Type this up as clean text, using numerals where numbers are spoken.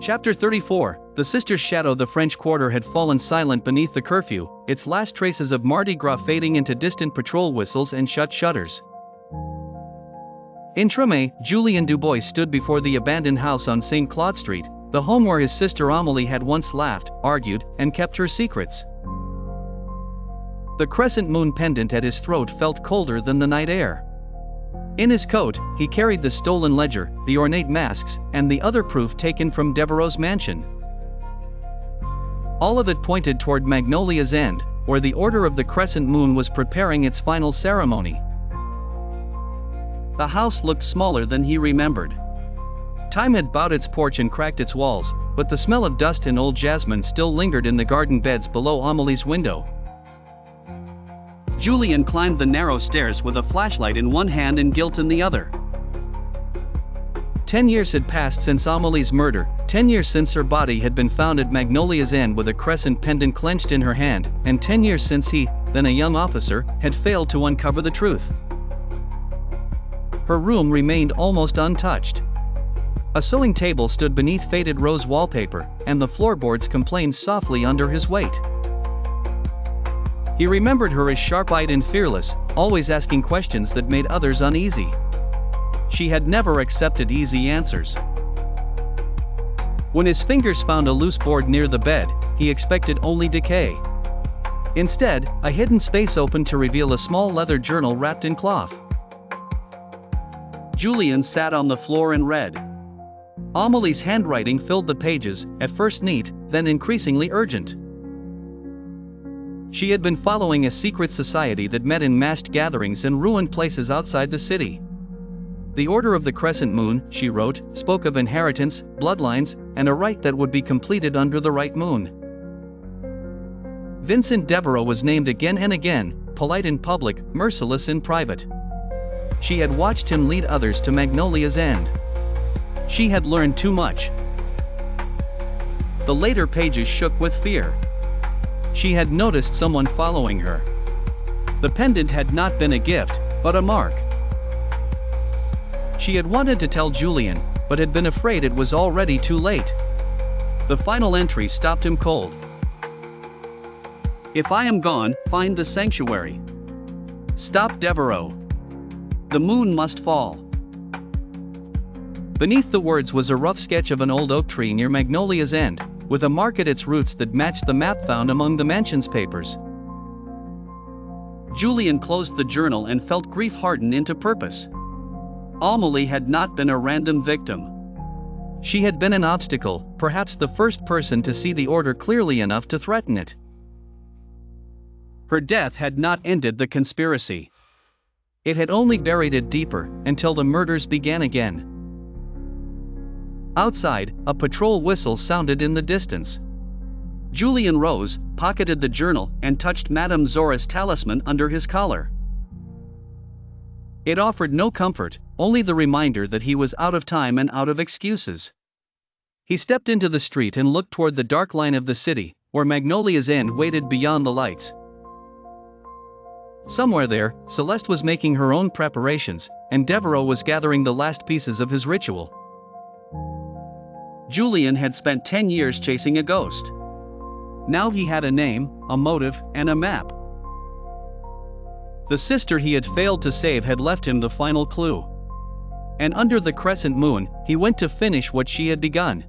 Chapter 34. The sisters' shadow. The French Quarter had fallen silent beneath the curfew, its last traces of Mardi Gras fading into distant patrol whistles and shut shutters. In Tremé, Julien Dubois stood before the abandoned house on St. Claude Street, the home where his sister Amélie had once laughed, argued, and kept her secrets. The crescent moon pendant at his throat felt colder than the night air. In his coat, he carried the stolen ledger, the ornate masks, and the other proof taken from Devereaux's mansion. All of it pointed toward Magnolia's end, where the Order of the Crescent Moon was preparing its final ceremony. The house looked smaller than he remembered. Time had bowed its porch and cracked its walls, but the smell of dust and old jasmine still lingered in the garden beds below Amélie's window. Julien climbed the narrow stairs with a flashlight in one hand and guilt in the other. 10 years had passed since Amélie's murder, 10 years since her body had been found at Magnolia's end with a crescent pendant clenched in her hand, and 10 years since he, then a young officer, had failed to uncover the truth. Her room remained almost untouched. A sewing table stood beneath faded rose wallpaper, and the floorboards complained softly under his weight. He remembered her as sharp-eyed and fearless, always asking questions that made others uneasy. She had never accepted easy answers. When his fingers found a loose board near the bed, he expected only decay. Instead, a hidden space opened to reveal a small leather journal wrapped in cloth. Julien sat on the floor and read. Amélie's handwriting filled the pages, at first neat, then increasingly urgent. She had been following a secret society that met in massed gatherings in ruined places outside the city. The Order of the Crescent Moon, she wrote, spoke of inheritance, bloodlines, and a rite that would be completed under the right moon. Vincent Devereaux was named again and again, polite in public, merciless in private. She had watched him lead others to Magnolia's end. She had learned too much. The later pages shook with fear. She had noticed someone following her. The pendant had not been a gift, but a mark. She had wanted to tell Julien, but had been afraid it was already too late. The final entry stopped him cold. If I am gone, find the sanctuary. Stop Devereaux. The moon must fall. Beneath the words was a rough sketch of an old oak tree near Magnolia's end, with a mark at its roots that matched the map found among the mansion's papers. Julien closed the journal and felt grief harden into purpose. Amélie had not been a random victim. She had been an obstacle, perhaps the first person to see the order clearly enough to threaten it. Her death had not ended the conspiracy. It had only buried it deeper, until the murders began again. Outside, a patrol whistle sounded in the distance. Julien rose, pocketed the journal, and touched Madame Zora's talisman under his collar. It offered no comfort, only the reminder that he was out of time and out of excuses. He stepped into the street and looked toward the dark line of the city, where Magnolia's end waited beyond the lights. Somewhere there, Celeste was making her own preparations, and Devereaux was gathering the last pieces of his ritual. Julien had spent 10 years chasing a ghost. Now he had a name, a motive, and a map. The sister he had failed to save had left him the final clue. And under the crescent moon, he went to finish what she had begun.